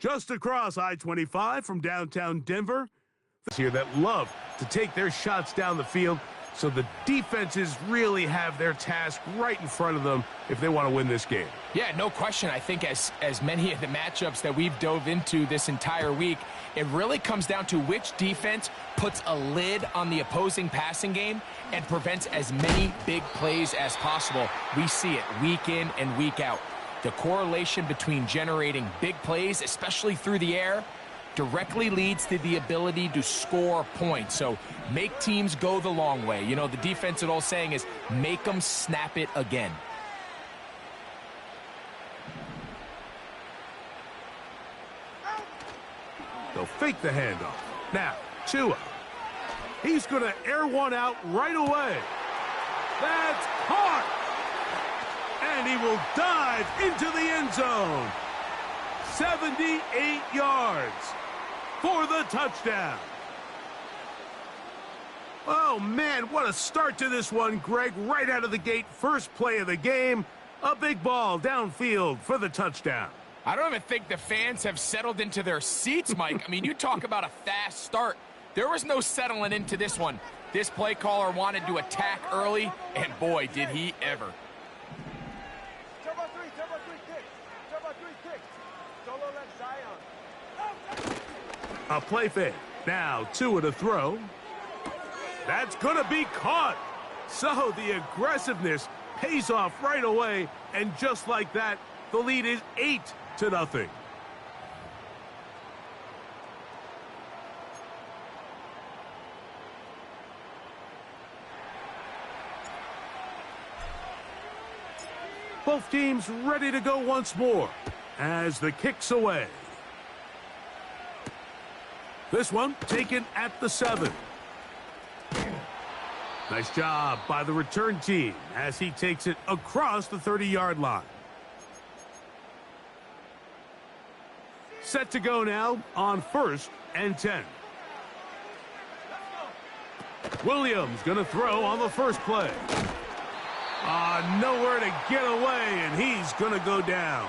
Just across I-25 from downtown Denver, here that love to take their shots down the field, so the defenses really have their task right in front of them if they want to win this game. Yeah, no question. I think as many of the matchups that we've dove into this entire week, it really comes down to which defense puts a lid on the opposing passing game and prevents as many big plays as possible. We see it week in and week out. The correlation between generating big plays, especially through the air, directly leads to the ability to score points. So make teams go the long way. You know, the defensive old saying is make them snap it again. They'll fake the handoff. Now, Tua. He's going to air one out right away. That's caught. And he will dive into the end zone. 78 yards for the touchdown. Oh, man, what a start to this one, Greg. Right out of the gate, first play of the game. A big ball downfield for the touchdown. I don't even think the fans have settled into their seats, Mike. I mean, you talk about a fast start. There was no settling into this one. This play caller wanted to attack early, and boy, did he ever. A play fake. Now, Tua to throw. That's going to be caught. So the aggressiveness pays off right away, and just like that, the lead is 8-0. Both teams ready to go once more as the kick's away. This one taken at the 7. Nice job by the return team as he takes it across the 30-yard line. Set to go now on 1st and 10. Williams going to throw on the first play. Nowhere to get away, and he's going to go down.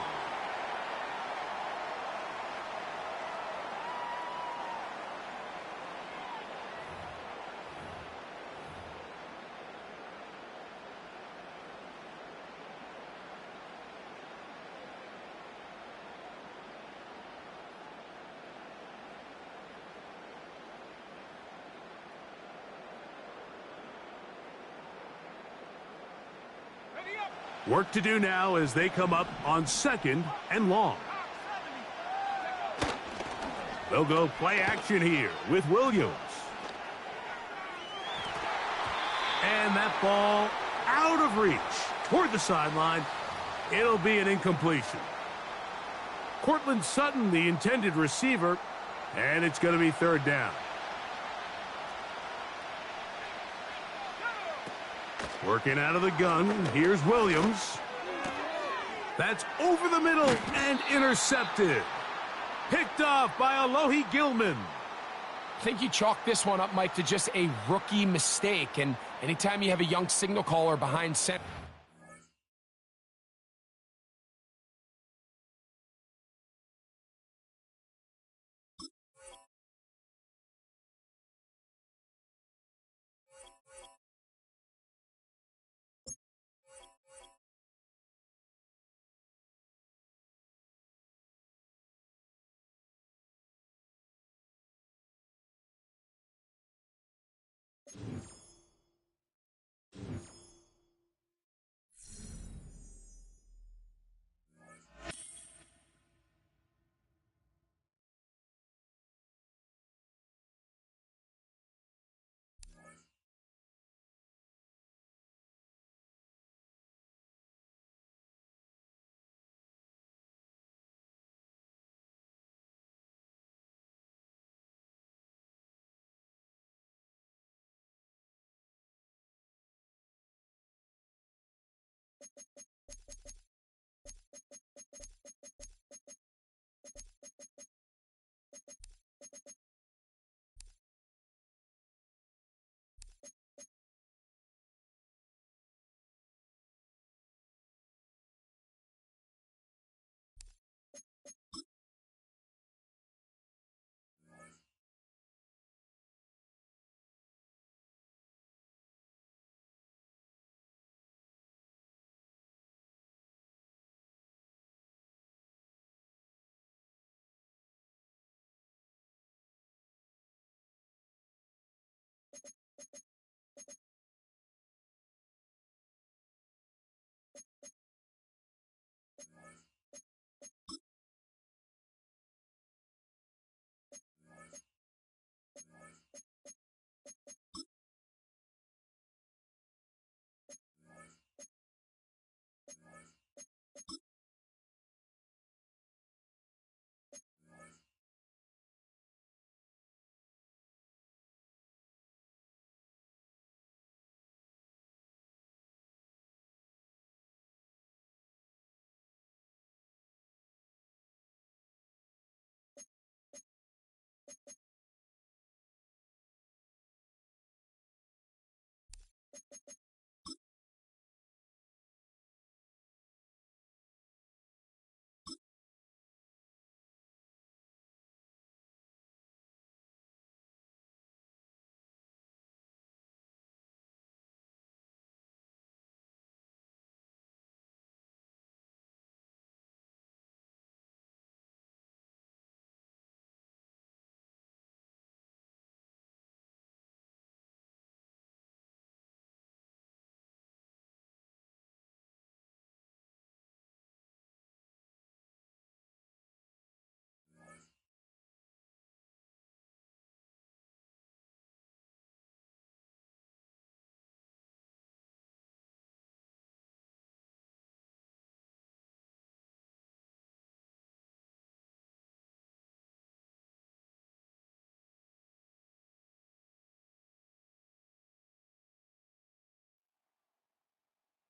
Work to do now as they come up on 2nd and long. They'll go play action here with Williams. And that ball out of reach toward the sideline. It'll be an incompletion. Courtland Sutton, the intended receiver, and it's going to be 3rd down. Working out of the gun, here's Williams. That's over the middle and intercepted. Picked off by Alohi Gilman. I think you chalk this one up, Mike, to just a rookie mistake. And anytime you have a young signal caller behind center,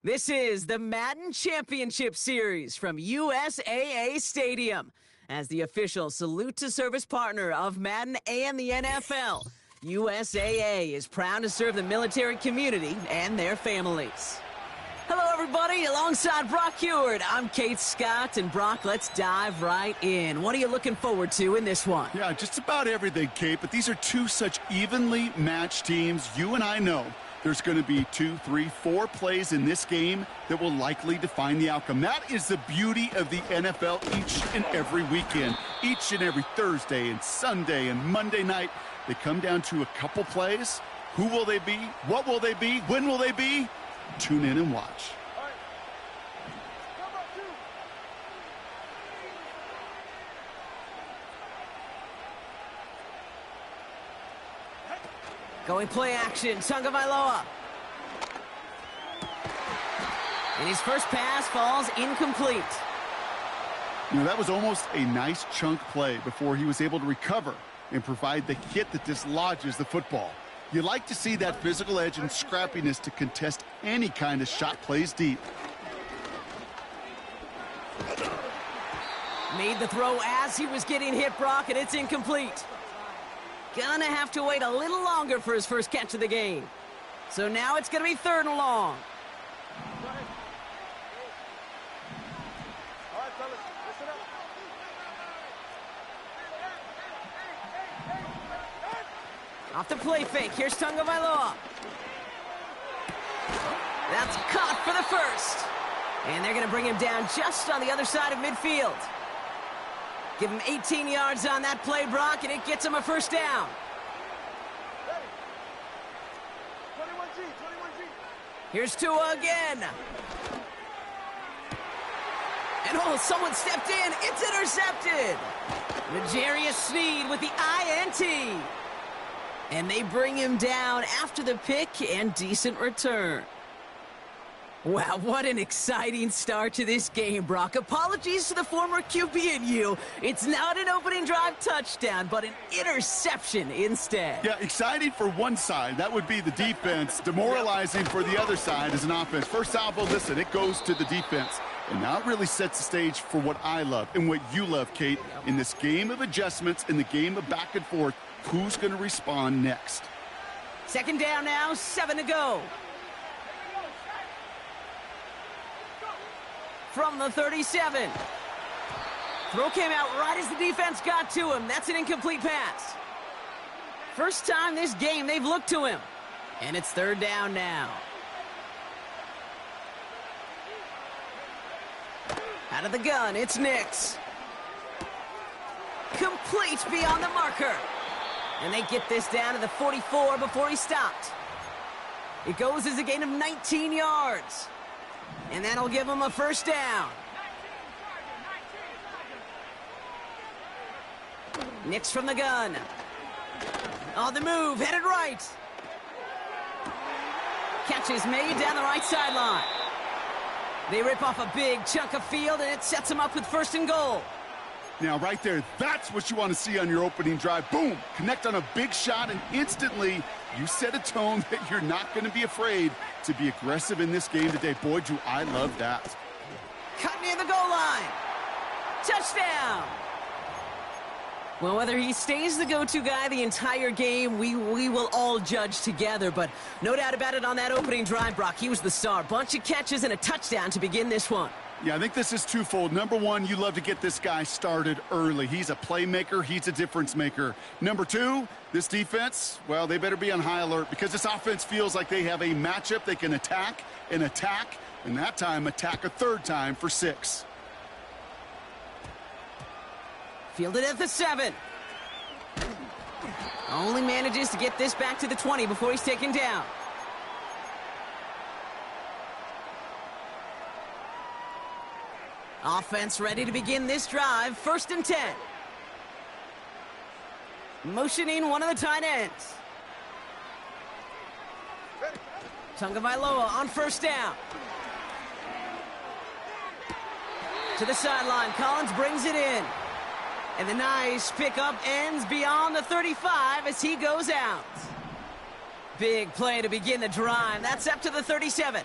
This is the Madden Championship Series from USAA Stadium. As the official salute to service partner of Madden and the NFL, USAA is proud to serve the military community and their families. Hello, everybody. Alongside Brock Huard, I'm Kate Scott. And Brock, let's dive right in. What are you looking forward to in this one? Yeah, just about everything, Kate. But these are two such evenly matched teams. You and I know there's going to be 2, 3, 4 plays in this game that will likely define the outcome. That is the beauty of the NFL each and every weekend. Each and every Thursday and Sunday and Monday night, they come down to a couple plays. Who will they be? What will they be? When will they be? Tune in and watch. Going play action, Tagovailoa. And his first pass falls incomplete. You know, that was almost a nice chunk play before he was able to recover and provide the hit that dislodges the football. You like to see that physical edge and scrappiness to contest any kind of shot plays deep. Made the throw as he was getting hit, Brock, and it's incomplete. Gonna have to wait a little longer for his first catch of the game. So now it's gonna be 3rd and long. Off the play fake, here's Tagovailoa. That's caught for the first. And they're gonna bring him down just on the other side of midfield. Give him 18 yards on that play, Brock, and it gets him a first down. Here's Tua again. And oh, someone stepped in. It's intercepted. L'Jarius Sneed with the INT. And they bring him down after the pick and decent return. Wow, what an exciting start to this game, Brock. Apologies to the former QB and you. It's not an opening drive touchdown, but an interception instead. Yeah, exciting for one side. That would be the defense. Demoralizing for the other side as an offense. First salvo, listen, it goes to the defense. And now it really sets the stage for what I love and what you love, Kate. In this game of adjustments, in the game of back and forth, who's going to respond next? 2nd down now, 7 to go. From the 37. Throw came out right as the defense got to him. That's an incomplete pass. First time this game they've looked to him. And it's 3rd down now. Out of the gun, it's Nix. Complete beyond the marker. And they get this down to the 44 before he stopped. It goes as a gain of 19 yards. And that'll give him a first down. Nix from the gun. On the move, headed right. Catch is made down the right sideline. They rip off a big chunk of field, and it sets them up with 1st and goal. Now, right there, that's what you want to see on your opening drive. Boom! Connect on a big shot, and instantly you set a tone that you're not going to be afraid to be aggressive in this game today. Boy, do I love that. Cut near the goal line. Touchdown! Well, whether he stays the go-to guy the entire game, we will all judge together. But no doubt about it on that opening drive, Brock, he was the star. Bunch of catches and a touchdown to begin this one. Yeah, I think this is twofold. Number one, you love to get this guy started early. He's a playmaker. He's a difference maker. Number two, this defense, well, they better be on high alert because this offense feels like they have a matchup they can attack, and that time attack a 3rd time for 6. Fielded at the 7. Only manages to get this back to the 20 before he's taken down. Offense ready to begin this drive. 1st and 10. Motioning one of the tight ends. Tagovailoa on 1st down. To the sideline. Collins brings it in. And the nice pickup ends beyond the 35 as he goes out. Big play to begin the drive. That's up to the 37.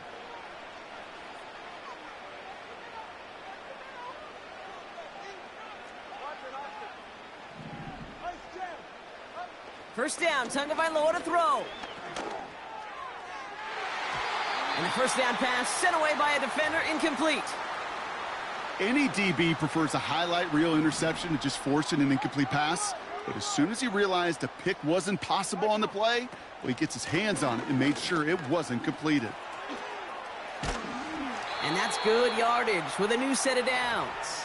First down, Tagovailoa to throw. And the first down pass sent away by a defender, incomplete. Any DB prefers a highlight reel interception to just forcing an incomplete pass. But as soon as he realized a pick wasn't possible on the play, well, he gets his hands on it and made sure it wasn't completed. And that's good yardage with a new set of downs.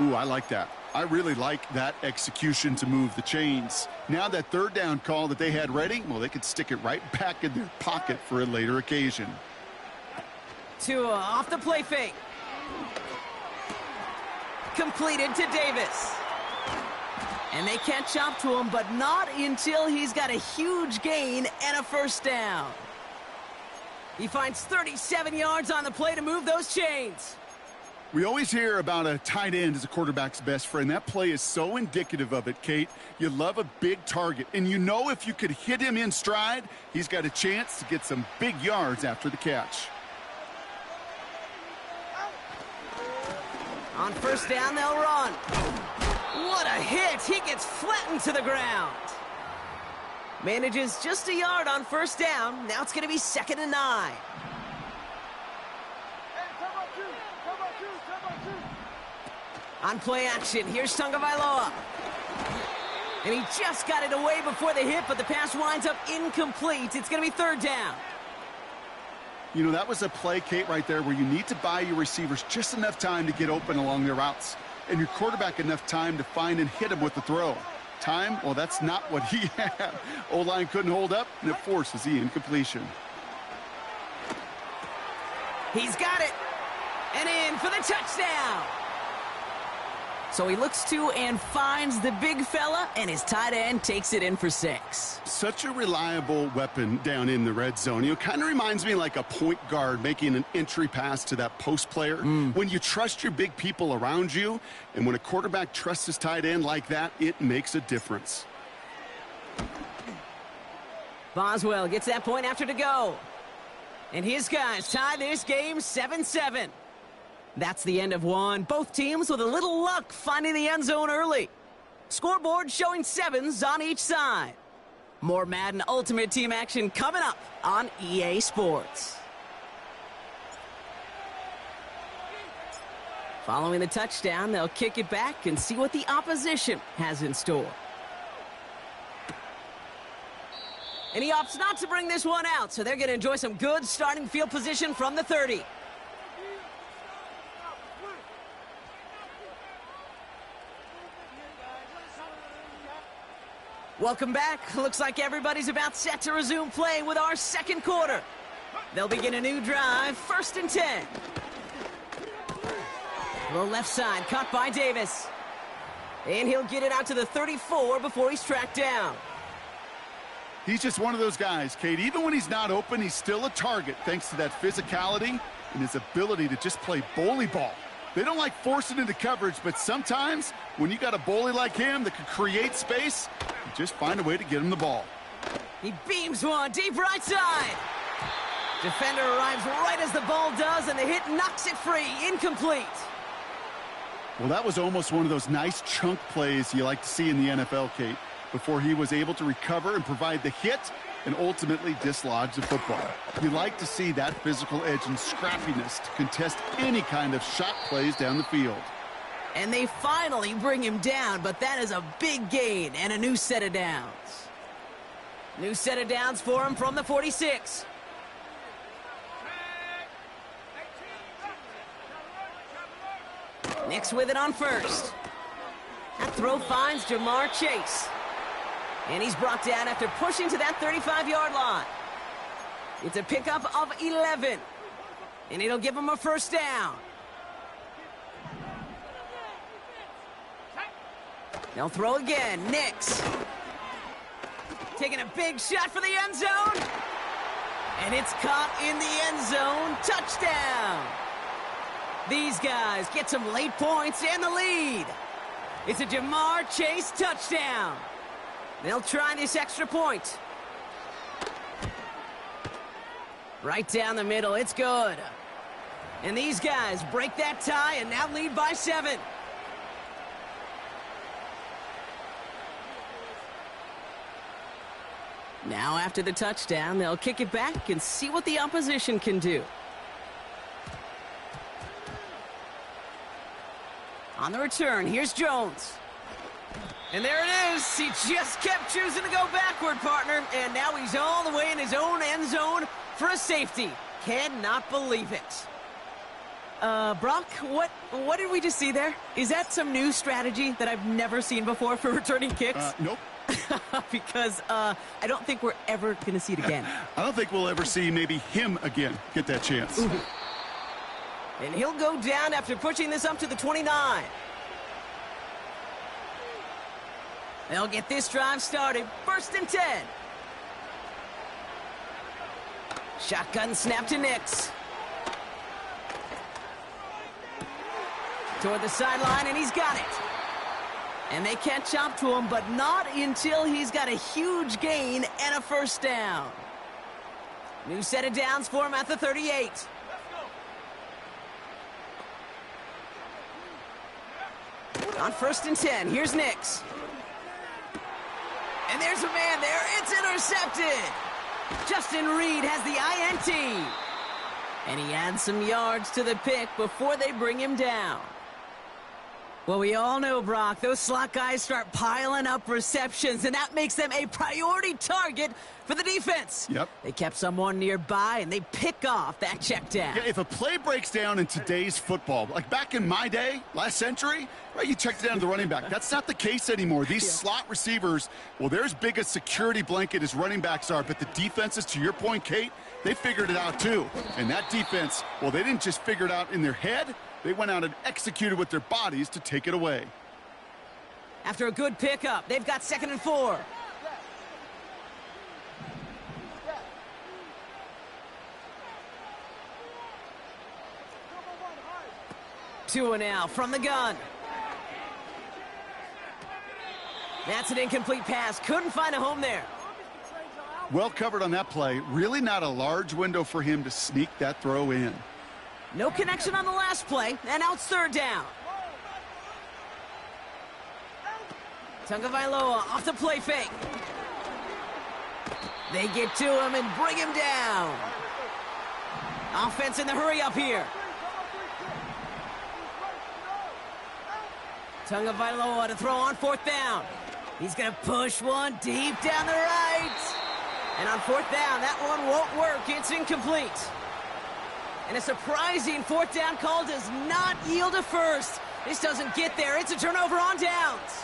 Ooh, I like that. I really like that execution to move the chains. Now that third down call that they had ready, well, they could stick it right back in their pocket for a later occasion. Tua off the play fake. Completed to Davis. And they catch up to him, but not until he's got a huge gain and a first down. He finds 37 yards on the play to move those chains. We always hear about a tight end as a quarterback's best friend. That play is so indicative of it, Kate. You love a big target, and you know if you could hit him in stride, he's got a chance to get some big yards after the catch. On first down, they'll run. What a hit! He gets flattened to the ground. Manages just a yard on first down. Now it's going to be 2nd and 9. On play action, here's Tagovailoa. And he just got it away before the hit, but the pass winds up incomplete. It's going to be 3rd down. You know, that was a play, Kate, right there where you need to buy your receivers just enough time to get open along their routes. And your quarterback enough time to find and hit him with the throw. Time, well, that's not what he had. O-line couldn't hold up, and it forces the incompletion. He's got it. And in for the touchdown. So he looks to and finds the big fella, and his tight end takes it in for 6. Such a reliable weapon down in the red zone. You know, kind of reminds me like a point guard making an entry pass to that post player. When you trust your big people around you, and when a quarterback trusts his tight end like that, it makes a difference. Boswell gets that point after to go. And his guys tie this game 7-7. That's the end of one. Both teams with a little luck finding the end zone early. Scoreboard showing 7s on each side. More Madden Ultimate Team action coming up on EA Sports. Following the touchdown, they'll kick it back and see what the opposition has in store. And he opts not to bring this one out, so they're going to enjoy some good starting field position from the 30. Welcome back. Looks like everybody's about set to resume play with our second quarter. They'll begin a new drive, 1st and 10. The left side, caught by Davis. And he'll get it out to the 34 before he's tracked down. He's just one of those guys, Kate. Even when he's not open, he's still a target thanks to that physicality and his ability to just play bully ball. They don't like forcing into coverage, but sometimes when you got a bully like him that can create space, you just find a way to get him the ball. He beams one deep right side. Defender arrives right as the ball does, and the hit knocks it free. Incomplete. Well, that was almost one of those nice chunk plays you like to see in the NFL, Kate, before he was able to recover and provide the hit and ultimately dislodge the football. You like to see that physical edge and scrappiness to contest any kind of shot plays down the field. And they finally bring him down, but that is a big gain and a new set of downs. New set of downs for him from the 46. Nix with it on first. That throw finds Jamar Chase. And he's brought down after pushing to that 35-yard line. It's a pickup of 11. And it'll give him a first down. They'll throw again. Nix. Taking a big shot for the end zone. And it's caught in the end zone. Touchdown. These guys get some late points and the lead. It's a Jamar Chase touchdown. They'll try this extra point. Right down the middle. It's good. And these guys break that tie and now lead by 7. Now after the touchdown, they'll kick it back and see what the opposition can do. On the return, here's Jones. And there it is. He just kept choosing to go backward, partner. And now he's all the way in his own end zone for a safety. Cannot believe it. Brock, what did we just see there? Is that some new strategy that I've never seen before for returning kicks? Nope. Because I don't think we're ever going to see it again. I don't think we'll ever see maybe him again get that chance. Ooh. And he'll go down after pushing this up to the 29. They'll get this drive started. 1st and 10. Shotgun snap to Nix. Toward the sideline, and he's got it. And they catch up to him, but not until he's got a huge gain and a 1st down. New set of downs for him at the 38. On 1st and 10, here's Nix. And there's a man there. It's intercepted. Justin Reed has the INT. And he adds some yards to the pick before they bring him down. Well, we all know, Brock, those slot guys start piling up receptions, and that makes them a priority target for the defense. Yep. They kept someone nearby, and they pick off that check down. Yeah, if a play breaks down in today's football, like back in my day, last century, right, you checked it down to the running back. That's not the case anymore. These slot receivers, well, they're as big a security blanket as running backs are, but the defenses, to your point, Kate, they figured it out too. And that defense, well, they didn't just figure it out in their head. They went out and executed with their bodies to take it away. After a good pickup, they've got 2nd and 4. Two and out from the gun. That's an incomplete pass. Couldn't find a home there. Well covered on that play. Really not a large window for him to sneak that throw in. No connection on the last play, and now it's 3rd down. Tagovailoa off the play fake. They get to him and bring him down. Offense in the hurry up here. Tagovailoa to throw on 4th down. He's going to push one deep down the right. And on 4th down, that one won't work. It's incomplete. And a surprising 4th down call does not yield a 1st. This doesn't get there. It's a turnover on downs.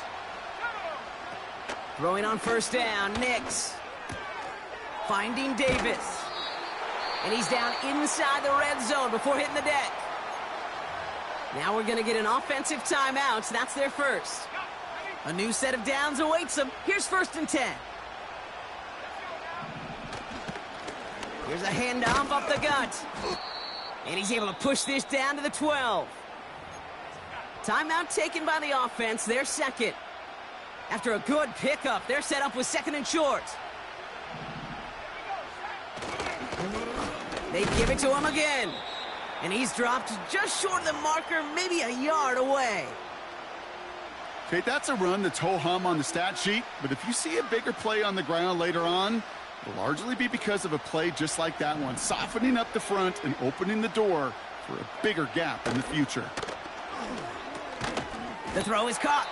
Throwing on 1st down, Nix. Finding Davis. And he's down inside the red zone before hitting the deck. Now we're going to get an offensive timeout. That's their 1st. A new set of downs awaits them. Here's 1st and 10. Here's a handoff up the gut. And he's able to push this down to the 12. Timeout taken by the offense, their 2nd. After a good pickup, they're set up with 2nd and short. They give it to him again. And he's dropped just short of the marker, maybe a yard away. Okay, that's a run that's ho-hum on the stat sheet, but if you see a bigger play on the ground later on, it'll largely be because of a play just like that one, softening up the front and opening the door for a bigger gap in the future. The throw is caught,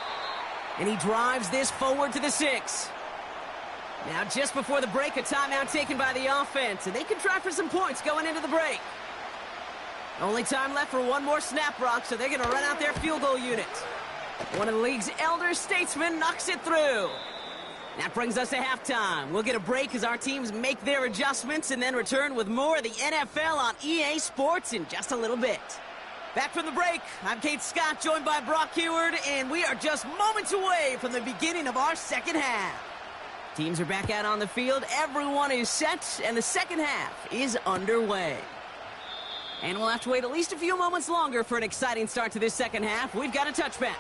and he drives this forward to the 6. Now, just before the break, a timeout taken by the offense, and they can try for some points going into the break. Only time left for one more snap, Brock, so they're going to run out their field goal unit. One of the league's elder statesmen knocks it through. That brings us to halftime. We'll get a break as our teams make their adjustments and then return with more of the NFL on EA Sports in just a little bit. Back from the break, I'm Kate Scott, joined by Brock Huard, and we are just moments away from the beginning of our 2nd half. Teams are back out on the field, everyone is set, and the 2nd half is underway. And we'll have to wait at least a few moments longer for an exciting start to this 2nd half. We've got a touchback.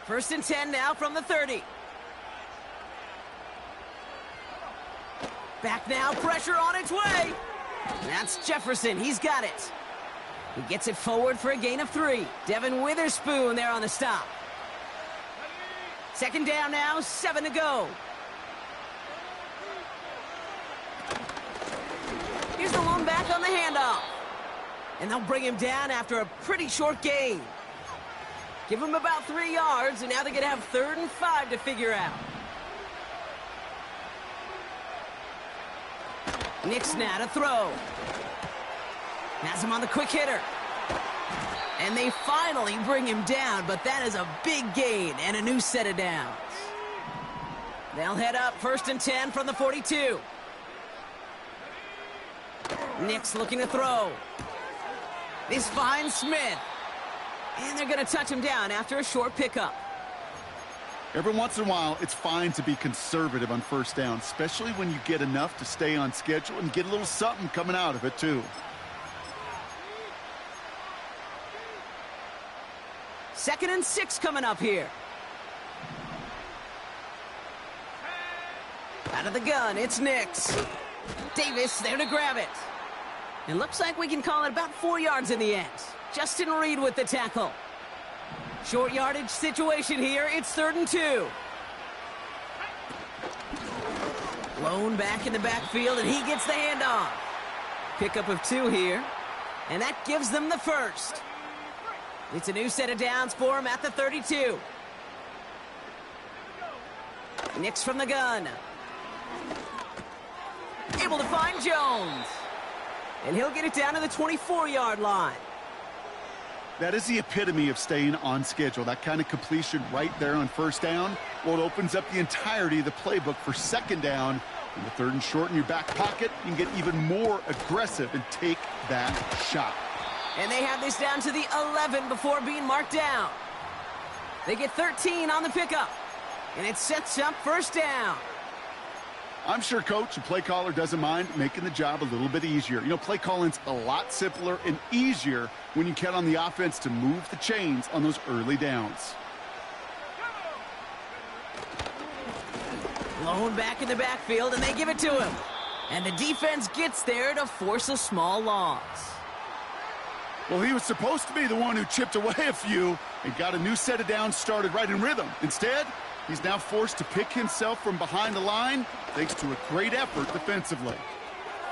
1st and 10 now from the 30. Back now, pressure on its way. That's Jefferson, he's got it. He gets it forward for a gain of 3. Devin Witherspoon there on the stop. 2nd down now, 7 to go. back on the handoff. And they'll bring him down after a pretty short gain. Give him about 3 yards, and now they're going to have 3rd and 5 to figure out. Nick's now to throw. Has him on the quick hitter. And they finally bring him down, but that is a big gain and a new set of downs. They'll head up 1st and 10 from the 42. Nick's looking to throw. This finds Smith. And they're going to touch him down after a short pickup. Every once in a while, it's fine to be conservative on 1st down, especially when you get enough to stay on schedule and get a little something coming out of it, too. 2nd and 6 coming up here. Out of the gun, it's Nix. Davis there to grab it. It looks like we can call it about 4 yards in the end. Justin Reed with the tackle. Short yardage situation here. It's 3rd and 2. Lone back in the backfield, and he gets the handoff. Pickup of 2 here, and that gives them the 1st. It's a new set of downs for him at the 32. Nix from the gun. Able to find Jones. And he'll get it down to the 24-yard line. That is the epitome of staying on schedule. That kind of completion right there on 1st down. Well, it opens up the entirety of the playbook for 2nd down. In the 3rd and short in your back pocket, you can get even more aggressive and take that shot. And they have this down to the 11 before being marked down. They get 13 on the pickup. And it sets up 1st down. I'm sure coach and play caller doesn't mind making the job a little bit easier. You know, play calling's a lot simpler and easier when you count on the offense to move the chains on those early downs. Lone back in the backfield, and they give it to him. And the defense gets there to force a small loss. Well, he was supposed to be the one who chipped away a few and got a new set of downs started right in rhythm. Instead, he's now forced to pick himself from behind the line thanks to a great effort defensively.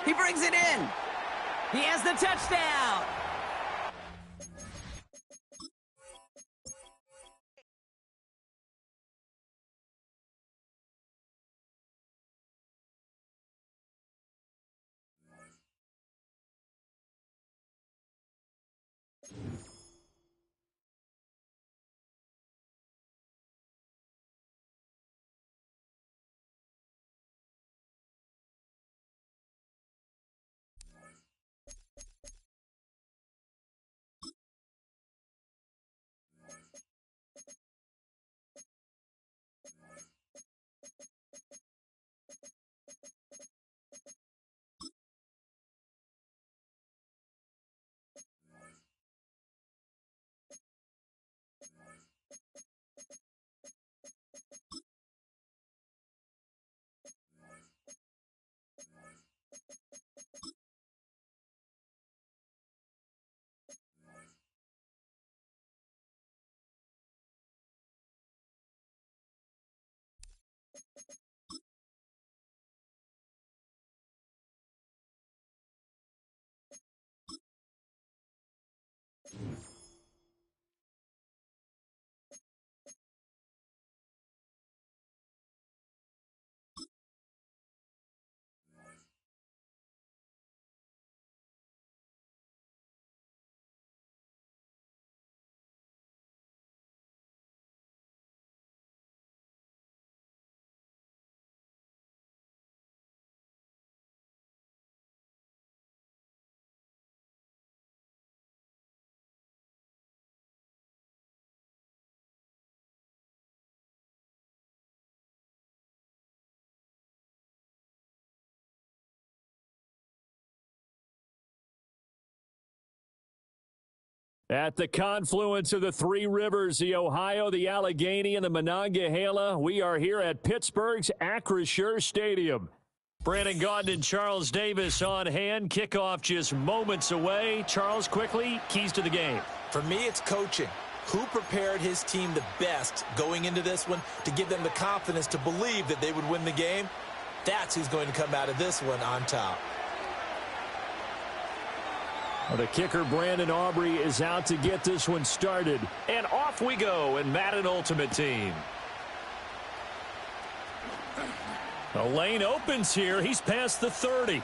He brings it in. He has the touchdown. At the confluence of the three rivers, the Ohio, the Allegheny, and the Monongahela, we are here at Pittsburgh's Acrisure Stadium. Brandon Gaudin and Charles Davis on hand. Kickoff just moments away. Charles, quickly, keys to the game. For me, it's coaching. Who prepared his team the best going into this one to give them the confidence to believe that they would win the game? That's who's going to come out of this one on top. Well, the kicker, Brandon Aubrey, is out to get this one started. And off we go in Madden Ultimate Team. The lane opens here. He's past the 30.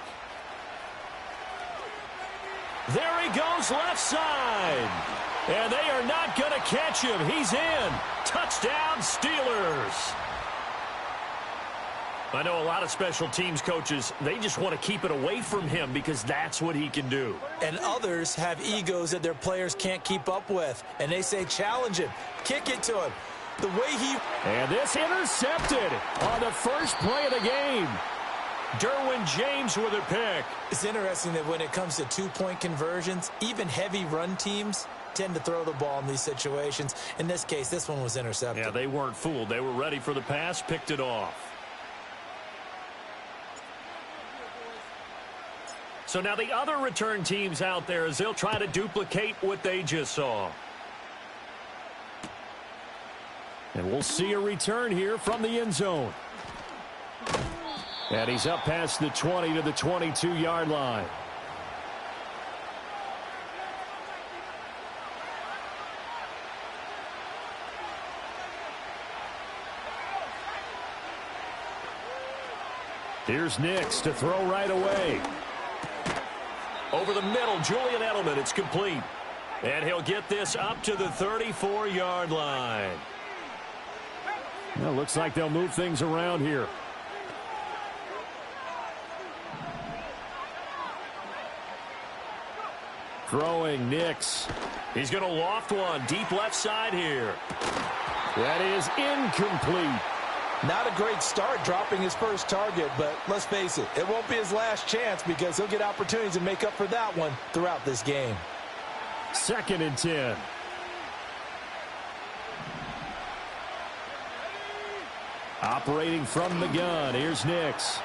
There he goes left side. And they are not going to catch him. He's in. Touchdown, Steelers. I know a lot of special teams coaches, they just want to keep it away from him because that's what he can do. And others have egos that their players can't keep up with. And they say, challenge him. Kick it to him. The way he... And this intercepted on the first play of the game. Derwin James with a pick. It's interesting that when it comes to two-point conversions, even heavy run teams tend to throw the ball in these situations. In this case, this one was intercepted. Yeah, they weren't fooled. They were ready for the pass, picked it off. So now the other return teams out there as they'll try to duplicate what they just saw. And we'll see a return here from the end zone. And he's up past the 20 to the 22-yard line. Here's Nix to throw right away. Over the middle, Julian Edelman, it's complete. And he'll get this up to the 34-yard line. Well, looks like they'll move things around here. Throwing Nix. He's going to loft one deep left side here. That is incomplete. Not a great start dropping his first target, but let's face it, it won't be his last chance because he'll get opportunities to make up for that one throughout this game. 2nd and 10. Operating from the gun, here's Nix.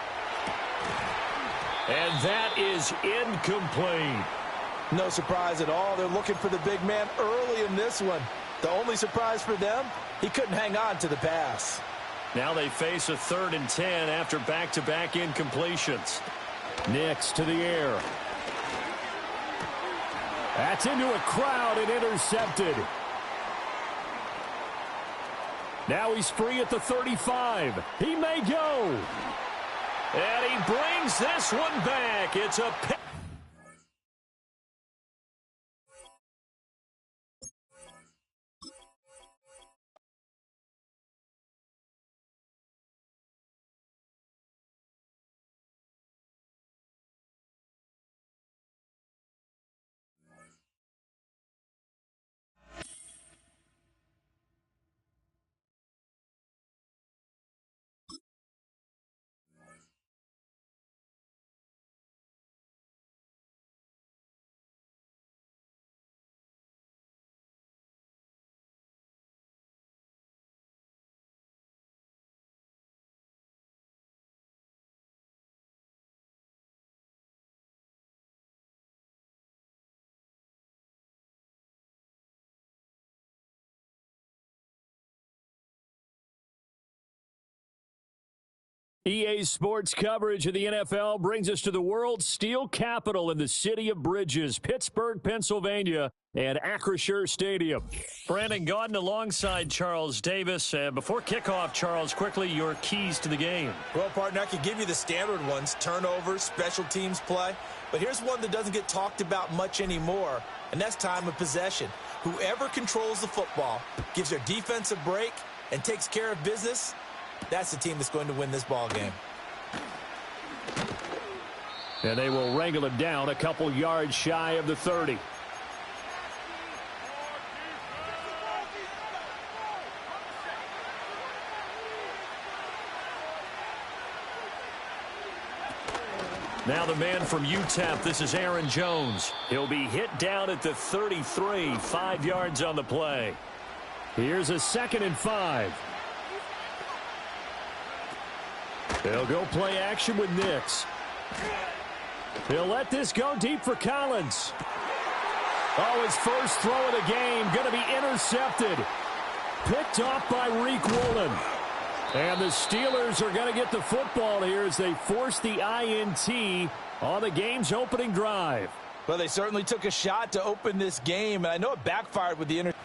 And that is incomplete. No surprise at all. They're looking for the big man early in this one. The only surprise for them, he couldn't hang on to the pass. Now they face a 3rd and 10 after back-to-back incompletions. Nix to the air. That's into a crowd and intercepted. Now he's free at the 35. He may go. And he brings this one back. It's a pick. EA Sports coverage of the NFL brings us to the world's steel capital in the city of Bridges, Pittsburgh, Pennsylvania, and Acrisure Stadium. Brandon Gaudin alongside Charles Davis. Before kickoff, Charles, quickly your keys to the game. Well, partner, I could give you the standard ones, turnovers, special teams play. But here's one that doesn't get talked about much anymore, and that's time of possession. Whoever controls the football, gives their defense a break, and takes care of business, that's the team that's going to win this ball game. And they will wrangle it down a couple yards shy of the 30. Now the man from UTEP, this is Aaron Jones. He'll be hit down at the 33, 5 yards on the play. Here's a 2nd and 5. They'll go play action with Nix. He'll let this go deep for Collins. Oh, his first throw of the game going to be intercepted. Picked off by Reek Woolen. And the Steelers are going to get the football here as they force the INT on the game's opening drive. Well, they certainly took a shot to open this game, and I know it backfired with the interception.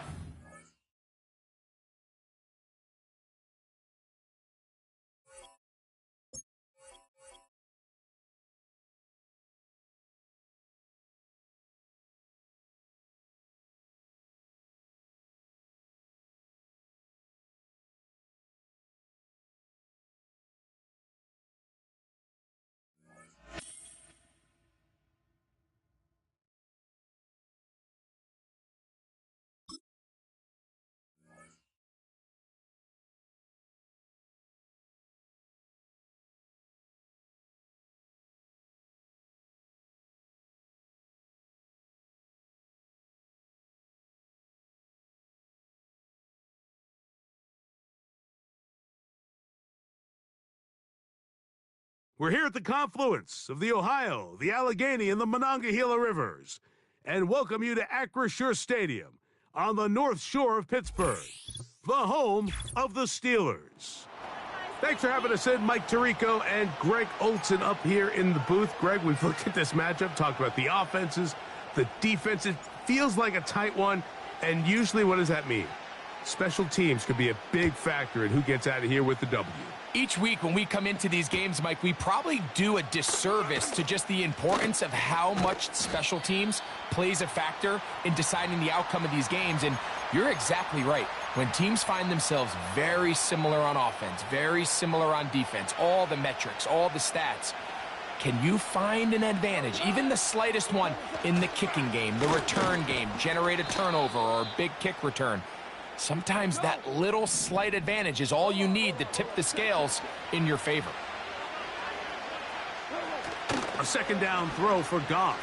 We're here at the confluence of the Ohio, the Allegheny, and the Monongahela Rivers, and welcome you to Acrisure Stadium on the North Shore of Pittsburgh, the home of the Steelers. Thanks for having us in, Mike Tirico and Greg Olson up here in the booth. Greg, we've looked at this matchup, talked about the offenses, the defense. It feels like a tight one, and usually what does that mean? Special teams could be a big factor in who gets out of here with the W. Each week when we come into these games, Mike, we probably do a disservice to just the importance of how much special teams plays a factor in deciding the outcome of these games. And you're exactly right. When teams find themselves very similar on offense, very similar on defense, all the metrics, all the stats, can you find an advantage, even the slightest one, in the kicking game, the return game, generate a turnover or a big kick return? Sometimes that little slight advantage is all you need to tip the scales in your favor. A second down throw for Goff.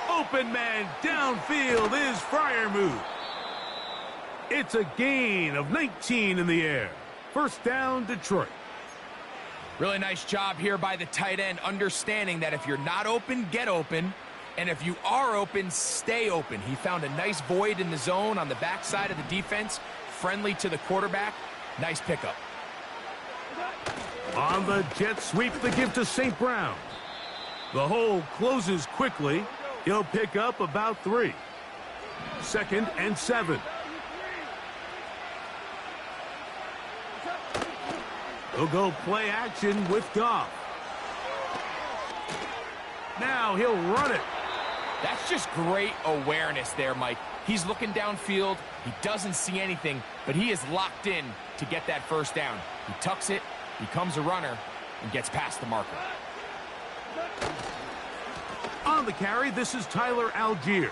Open man downfield is Freiermuth. It's a gain of 19 in the air. First down, Detroit. Really nice job here by the tight end, understanding that if you're not open, get open. And if you are open, stay open. He found a nice void in the zone on the backside of the defense, friendly to the quarterback. Nice pickup. On the jet sweep, the give to St. Brown. The hole closes quickly. He'll pick up about 3. 2nd and 7. He'll go play action with Goff. Now he'll run it. That's just great awareness there, Mike. He's looking downfield. He doesn't see anything, but he is locked in to get that first down. He tucks it, becomes a runner, and gets past the marker. On the carry, this is Tyler Algier.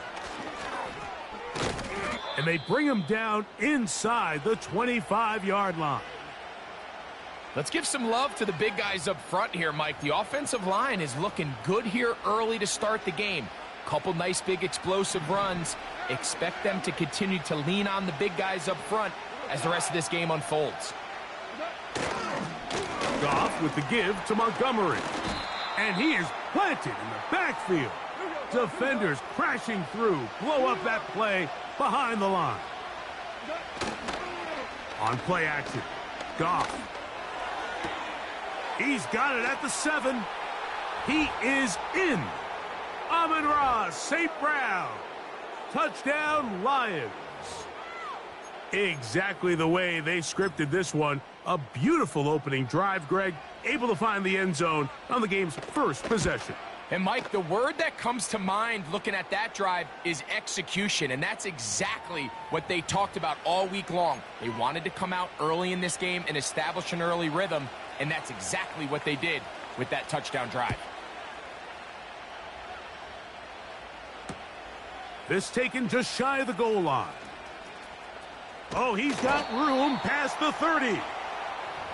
And they bring him down inside the 25-yard line. Let's give some love to the big guys up front here, Mike. The offensive line is looking good here early to start the game. Couple nice big explosive runs. Expect them to continue to lean on the big guys up front as the rest of this game unfolds. Goff with the give to Montgomery. And he is planted in the backfield. Defenders crashing through, blow up that play behind the line. On play action, Goff. He's got it at the 7. He is in. Amon-Ra St. Brown. Touchdown, Lions. Exactly the way they scripted this one. A beautiful opening drive, Greg. Able to find the end zone on the game's first possession. And, Mike, the word that comes to mind looking at that drive is execution, and that's exactly what they talked about all week long. They wanted to come out early in this game and establish an early rhythm, and that's exactly what they did with that touchdown drive. This taken just shy of the goal line. Oh, he's got room past the 30.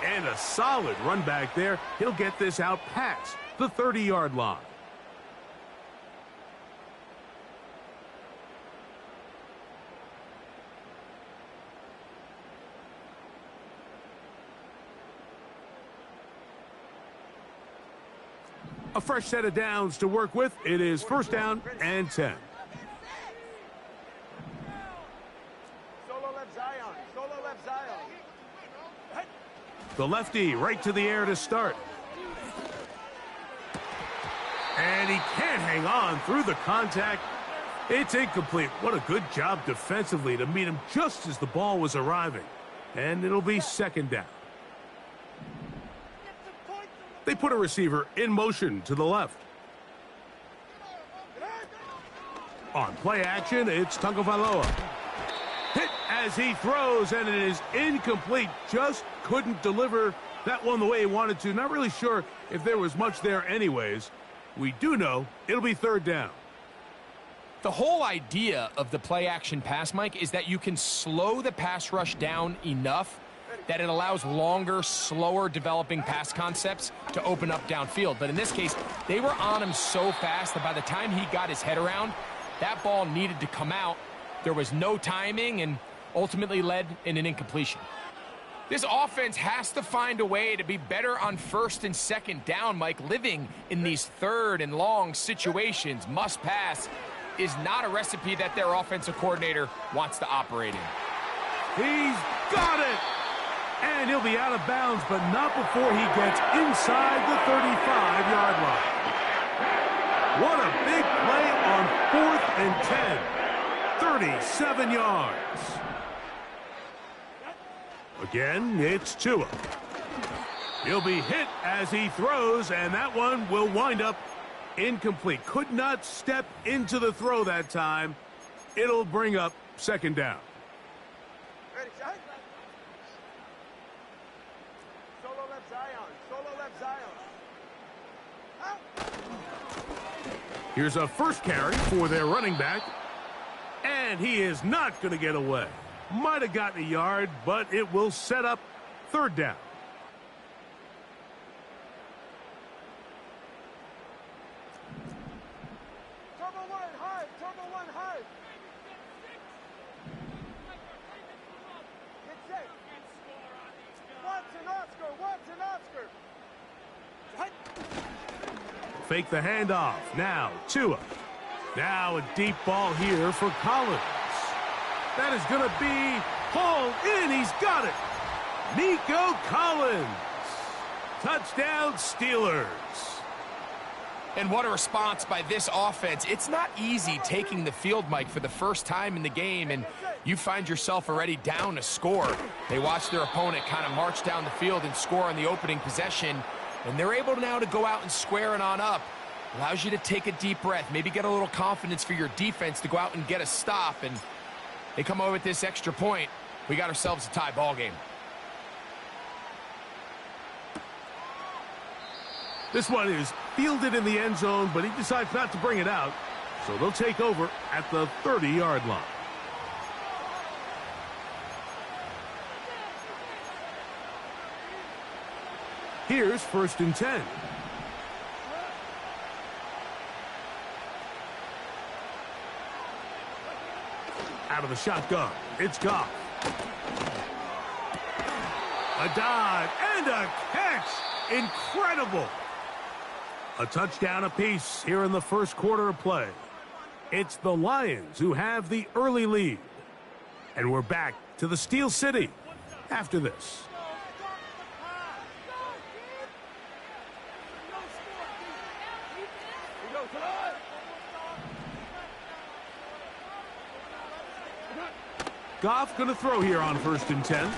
And a solid run back there. He'll get this out past the 30-yard line. A fresh set of downs to work with. It is first down and 10. The lefty right to the air to start. And And he can't hang on through the contact. It's incomplete. What a good job defensively to meet him just as the ball was arriving. And it'll be second down. They put a receiver in motion to the left. On play action, it's Tagovailoa. Hit as he throws, and it is incomplete. Just couldn't deliver that one the way he wanted to. Not really sure if there was much there anyways. We do know it'll be third down. The whole idea of the play action pass, Mike, is that you can slow the pass rush down enough that it allows longer, slower developing pass concepts to open up downfield. But in this case, they were on him so fast that by the time he got his head around, that ball needed to come out. There was no timing and ultimately led in an incompletion. This offense has to find a way to be better on first and second down, Mike. Living in these third and long situations, must pass, is not a recipe that their offensive coordinator wants to operate in. He's got it! And he'll be out of bounds, but not before he gets inside the 35-yard line. What a big play on 4th and 10. 37 yards. Again, it's Tua. He'll be hit as he throws, and that one will wind up incomplete. Could not step into the throw that time. It'll bring up second down. Ready, shot? Solo left Zion. Solo left Zion. Here's a first carry for their running back. And he is not going to get away. Might have gotten a yard, but it will set up third down. Turbo one hard. Get set. Watson Oscar. Fake the handoff. Now, Tua. Now a deep ball here for Collins. That is going to be hauled in. He's got it. Nico Collins. Touchdown, Steelers. And what a response by this offense. It's not easy taking the field, Mike, for the first time in the game, and you find yourself already down a score. They watch their opponent kind of march down the field and score on the opening possession, and they're able now to go out and square it on up. Allows you to take a deep breath, maybe get a little confidence for your defense to go out and get a stop, and they come over with this extra point. We got ourselves a tie ball game. This one is fielded in the end zone, but he decides not to bring it out. So they'll take over at the 30-yard line. Here's 1st and 10. Out of the shotgun, it's Goff. A dive and a catch. Incredible. A touchdown apiece here in the first quarter of play. It's the Lions who have the early lead. And we're back to the Steel City after this. Goff going to throw here on 1st and 10.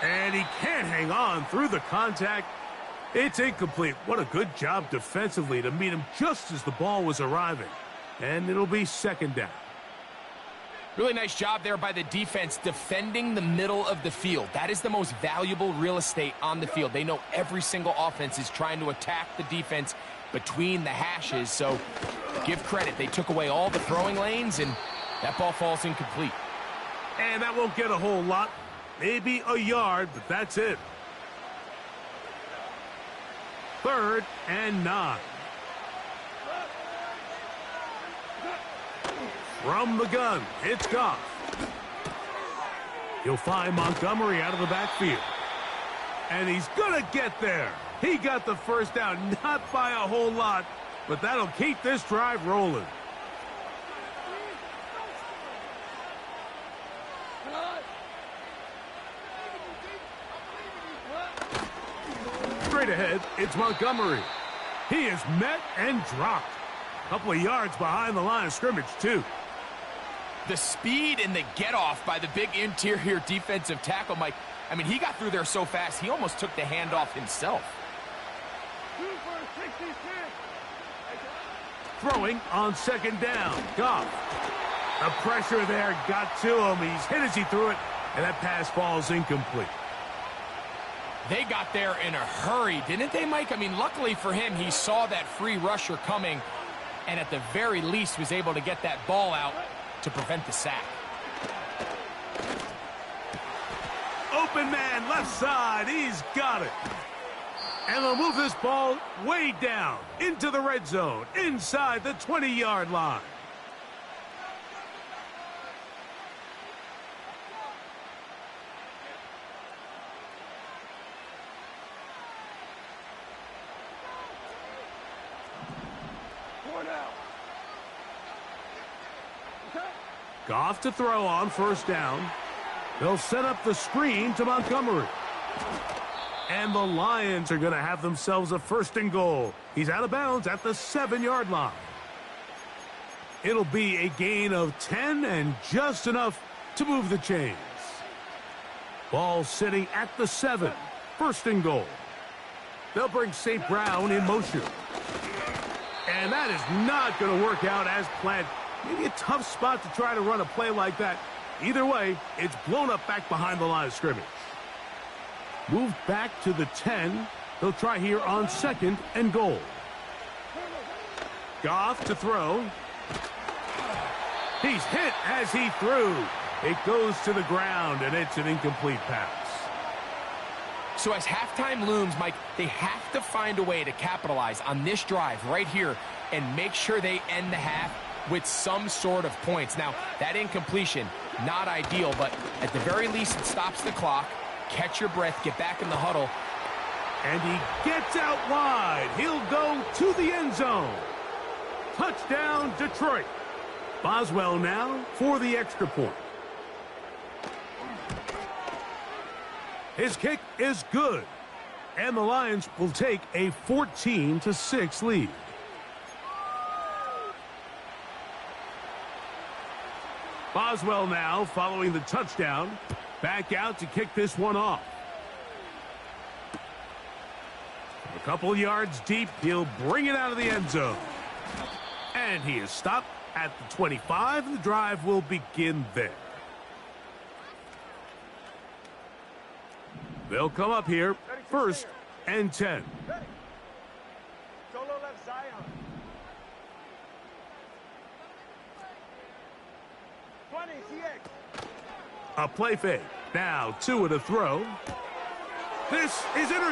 And he can't hang on through the contact. It's incomplete. What a good job defensively to meet him just as the ball was arriving. And it'll be second down. Really nice job there by the defense defending the middle of the field. That is the most valuable real estate on the field. They know every single offense is trying to attack the defense between the hashes. So give credit. They took away all the throwing lanes, and that ball falls incomplete. And that won't get a whole lot. Maybe a yard, but that's it. 3rd and 9. From the gun, it's Goff. He'll find Montgomery out of the backfield. And he's going to get there. He got the first down, not by a whole lot, but that'll keep this drive rolling. Straight ahead, it's Montgomery. He is met and dropped. Couple of yards behind the line of scrimmage, too. The speed and the get-off by the big interior defensive tackle, Mike. I mean, he got through there so fast, he almost took the handoff himself. 2 for 66. Throwing on second down. Goff. The pressure there got to him. He's hit as he threw it, and that pass falls incomplete. They got there in a hurry, didn't they, Mike? I mean, luckily for him, he saw that free rusher coming, and at the very least was able to get that ball out to prevent the sack. Open man, left side. He's got it. And they'll move this ball way down into the red zone, inside the 20-yard line. Goff to throw on first down. They'll set up the screen to Montgomery. And the Lions are going to have themselves a first and goal. He's out of bounds at the 7-yard line. It'll be a gain of 10 and just enough to move the chains. Ball sitting at the 7. First and goal. They'll bring St. Brown in motion. And that is not going to work out as planned. Maybe a tough spot to try to run a play like that. Either way, it's blown up back behind the line of scrimmage. Move back to the 10. They'll try here on second and goal. Goff to throw. He's hit as he threw. It goes to the ground, and it's an incomplete pass. So as halftime looms, Mike, they have to find a way to capitalize on this drive right here and make sure they end the half with some sort of points. Now, that incompletion, not ideal, but at the very least, it stops the clock. Catch your breath, get back in the huddle. And he gets out wide. He'll go to the end zone. Touchdown, Detroit. Boswell now for the extra point. His kick is good. And the Lions will take a 14-6 lead. Boswell now following the touchdown. Back out to kick this one off. A couple yards deep, he'll bring it out of the end zone. And he is stopped at the 25. The drive will begin there. They'll come up here, first and 10. Solo left Zion. 20, CX. A play fake. Now 2 to throw. This is intercepted.